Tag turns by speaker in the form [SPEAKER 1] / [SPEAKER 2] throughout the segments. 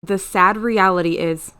[SPEAKER 1] The sad reality is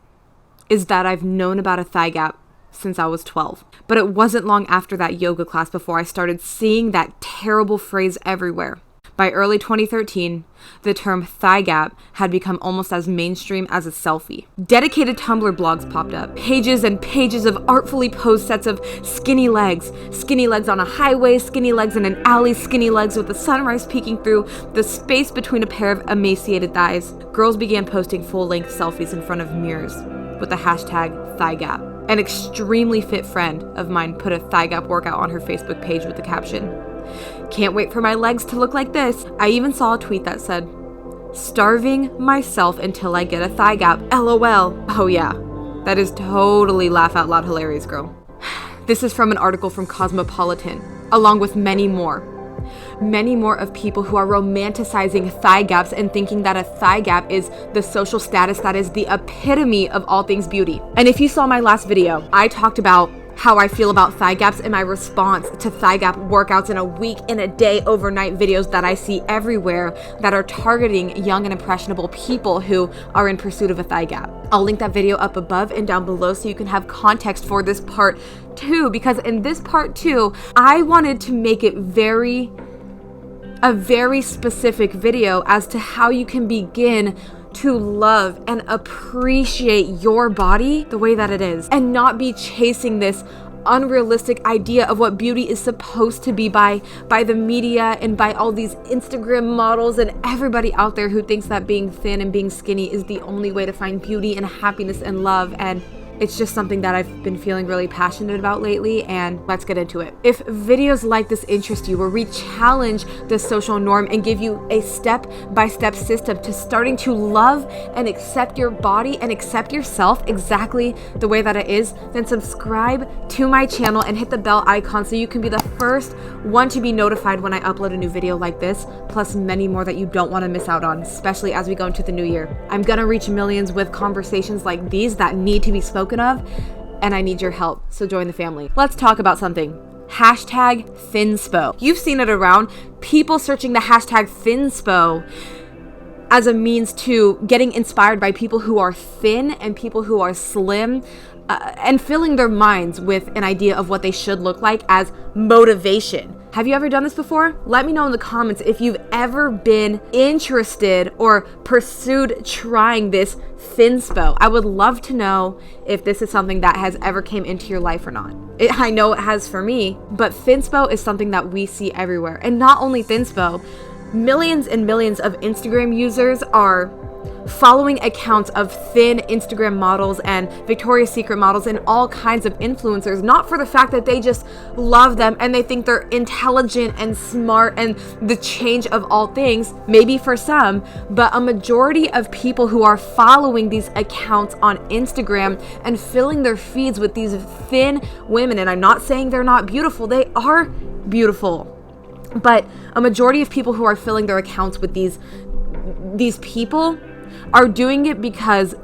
[SPEAKER 1] that I've known about a thigh gap since I was 12. But it wasn't long after that yoga class before I started seeing that terrible phrase everywhere. By early 2013, the term thigh gap had become almost as mainstream as a selfie. Dedicated Tumblr blogs popped up. Pages and pages of artfully posed sets of skinny legs. Skinny legs on a highway, skinny legs in an alley, skinny legs with the sunrise peeking through the space between a pair of emaciated thighs. Girls began posting full-length selfies in front of mirrors with the hashtag thigh gap. An extremely fit friend of mine put a thigh gap workout on her Facebook page with the caption, "Can't wait for my legs to look like this." I even saw a tweet that said, "Starving myself until I get a thigh gap, LOL. Oh yeah, that is totally laugh out loud hilarious, girl. This is from an article from Cosmopolitan, along with many more of people who are romanticizing thigh gaps and thinking that a thigh gap is the social status that is the epitome of all things beauty. And if you saw my last video, I talked about how I feel about thigh gaps and my response to thigh gap workouts in a week, in a day, overnight videos that I see everywhere that are targeting young and impressionable people who are in pursuit of a thigh gap. I'll link that video up above and down below so you can have context for this part 2, because in this part 2, I wanted to make it a very specific video as to how you can begin to love and appreciate your body the way that it is and not be chasing this unrealistic idea of what beauty is supposed to be by the media and by all these Instagram models and everybody out there who thinks that being thin and being skinny is the only way to find beauty and happiness and love. And it's just something that I've been feeling really passionate about lately, and let's get into it. If videos like this interest you, where we challenge the social norm and give you a step-by-step system to starting to love and accept your body and accept yourself exactly the way that it is, then subscribe to my channel and hit the bell icon so you can be the first one to be notified when I upload a new video like this, plus many more that you don't want to miss out on, especially as we go into the new year. I'm gonna reach millions with conversations like these that need to be spoken of, and I need your help, so join the family. Let's talk about something. Hashtag thinspo. You've seen it around, people searching the hashtag thinspo as a means to getting inspired by people who are thin and people who are slim, and filling their minds with an idea of what they should look like as motivation. Have you ever done this before? Let me know in the comments if you've ever been interested or pursued trying this thinspo. I would love to know if this is something that has ever came into your life or not. I know it has for me, but thinspo is something that we see everywhere. And not only thinspo, millions and millions of Instagram users are following accounts of thin Instagram models and Victoria's Secret models and all kinds of influencers, not for the fact that they just love them and they think they're intelligent and smart and the change of all things, maybe for some, but a majority of people who are following these accounts on Instagram and filling their feeds with these thin women, and I'm not saying they're not beautiful, they are beautiful, but a majority of people who are filling their accounts with these people are doing it because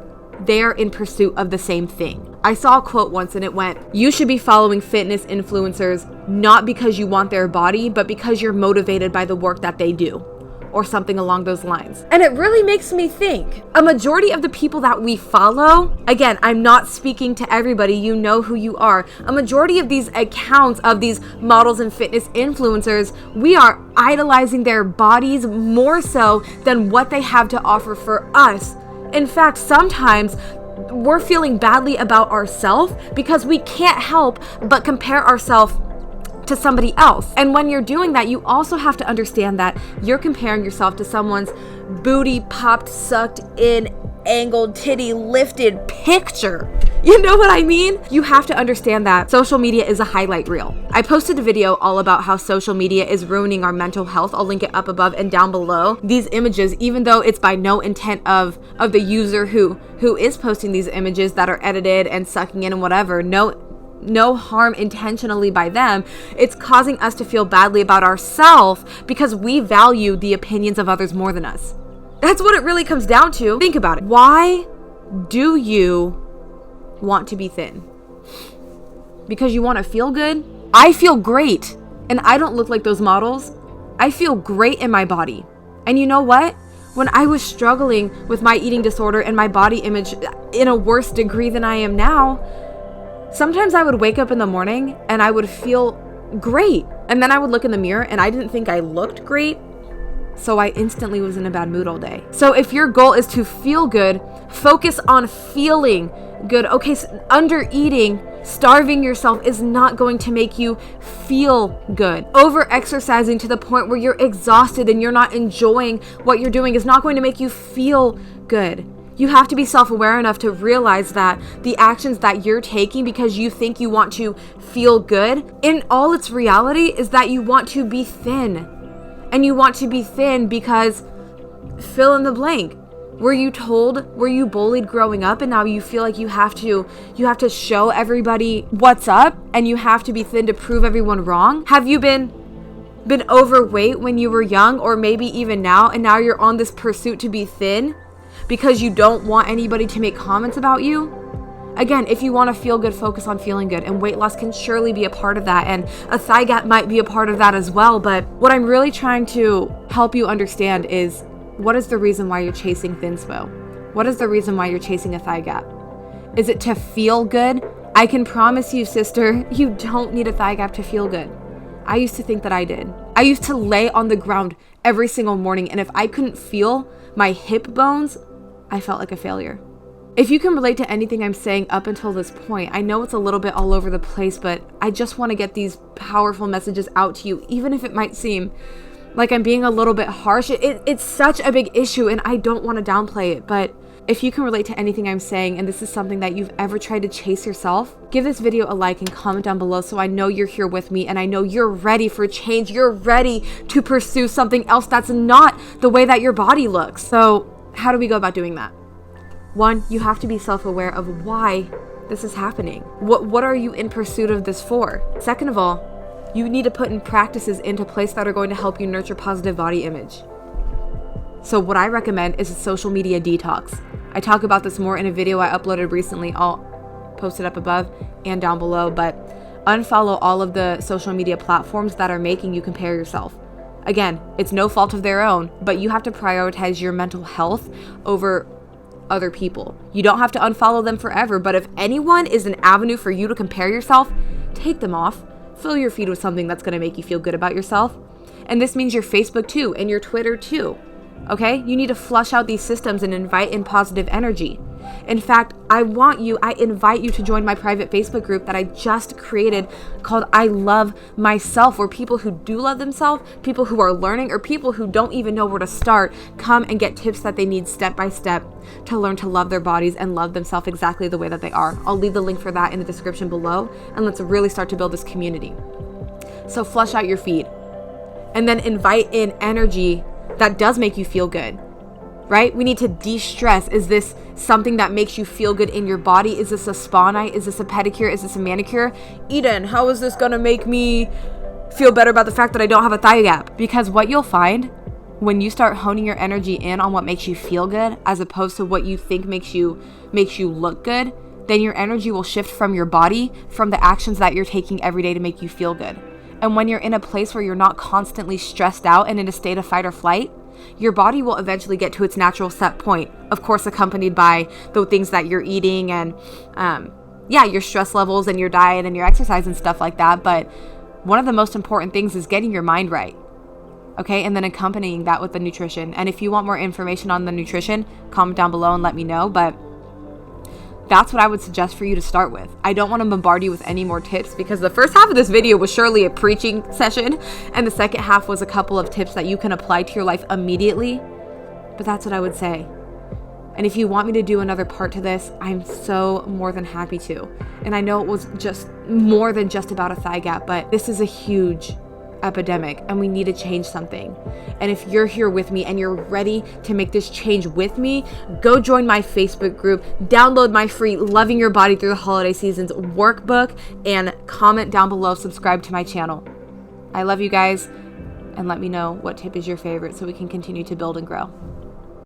[SPEAKER 1] they're in pursuit of the same thing. I saw a quote once and it went, "You should be following fitness influencers not because you want their body, but because you're motivated by the work that they do," or something along those lines. And it really makes me think, a majority of the people that we follow, again, I'm not speaking to everybody, you know who you are, a majority of these accounts of these models and fitness influencers, we are idolizing their bodies more so than what they have to offer for us. In fact, sometimes we're feeling badly about ourselves because we can't help but compare ourselves to somebody else. And when you're doing that, you also have to understand that you're comparing yourself to someone's booty popped, sucked in, angled, titty lifted picture. You know what I mean? You have to understand that social media is a highlight reel. I posted a video all about how social media is ruining our mental health. I'll link it up above and down below. These images, even though it's by no intent of the user who is posting these images that are edited and sucking in and whatever, no harm intentionally by them, it's causing us to feel badly about ourselves because we value the opinions of others more than us. That's what it really comes down to. Think about it. Why do you want to be thin? Because you want to feel good? I feel great, and I don't look like those models. I feel great in my body. And you know what? When I was struggling with my eating disorder and my body image in a worse degree than I am now, sometimes I would wake up in the morning and I would feel great. And then I would look in the mirror and I didn't think I looked great. So I instantly was in a bad mood all day. So if your goal is to feel good, focus on feeling good. Okay, so under eating, starving yourself is not going to make you feel good. Over exercising to the point where you're exhausted and you're not enjoying what you're doing is not going to make you feel good. You have to be self-aware enough to realize that the actions that you're taking because you think you want to feel good, in all its reality is that you want to be thin. And you want to be thin because fill in the blank. Were you bullied growing up and now you feel like you have to show everybody what's up and you have to be thin to prove everyone wrong? Have you been overweight when you were young or maybe even now, and now you're on this pursuit to be thin because you don't want anybody to make comments about you? Again, if you want to feel good, focus on feeling good, and weight loss can surely be a part of that, and a thigh gap might be a part of that as well. But what I'm really trying to help you understand is, what is the reason why you're chasing thinspo? What is the reason why you're chasing a thigh gap? Is it to feel good? I can promise you, sister, you don't need a thigh gap to feel good. I used to think that I did. I used to lay on the ground every single morning, and if I couldn't feel my hip bones, I felt like a failure. If you can relate to anything I'm saying up until this point, I know it's a little bit all over the place, but I just want to get these powerful messages out to you, even if it might seem like I'm being a little bit harsh. It's such a big issue, and I don't want to downplay it, but if you can relate to anything I'm saying, and this is something that you've ever tried to chase yourself, give this video a like and comment down below so I know you're here with me, and I know you're ready for change. You're ready to pursue something else that's not the way that your body looks. So how do we go about doing that? One, you have to be self-aware of why this is happening. What are you in pursuit of this for? Second of all, you need to put in practices into place that are going to help you nurture positive body image. So what I recommend is a social media detox. I talk about this more in a video I uploaded recently. I'll post it up above and down below, but unfollow all of the social media platforms that are making you compare yourself. Again, it's no fault of their own, but you have to prioritize your mental health over other people. You don't have to unfollow them forever, but if anyone is an avenue for you to compare yourself, take them off. Fill your feed with something that's going to make you feel good about yourself. And this means your Facebook too, and your Twitter too. Okay? You need to flush out these systems and invite in positive energy. In fact, I invite you to join my private Facebook group that I just created called I Love Myself, where people who do love themselves, people who are learning, or people who don't even know where to start, come and get tips that they need step by step to learn to love their bodies and love themselves exactly the way that they are. I'll leave the link for that in the description below, and let's really start to build this community. So flush out your feed and then invite in energy that does make you feel good. Right? We need to de-stress. Is this something that makes you feel good in your body? Is this a spa night? Is this a pedicure? Is this a manicure? Eden, how is this going to make me feel better about the fact that I don't have a thigh gap? Because what you'll find when you start honing your energy in on what makes you feel good as opposed to what you think makes you look good, then your energy will shift from your body, from the actions that you're taking every day to make you feel good. And when you're in a place where you're not constantly stressed out and in a state of fight or flight, your body will eventually get to its natural set point, of course accompanied by the things that you're eating and your stress levels and your diet and your exercise and stuff like that. But one of the most important things is getting your mind right, okay? And then accompanying that with the nutrition. And if you want more information on the nutrition, comment down below and let me know. But that's what I would suggest for you to start with. I don't want to bombard you with any more tips because the first half of this video was surely a preaching session, and the second half was a couple of tips that you can apply to your life immediately. But that's what I would say. And if you want me to do another part to this, I'm so more than happy to. And I know it was just more than just about a thigh gap, but this is a huge epidemic and we need to change something. And if you're here with me and you're ready to make this change with me, go join my Facebook group, download my free Loving Your Body Through the Holiday Seasons workbook, and comment down below, subscribe to my channel. I love you guys, and let me know what tip is your favorite so we can continue to build and grow.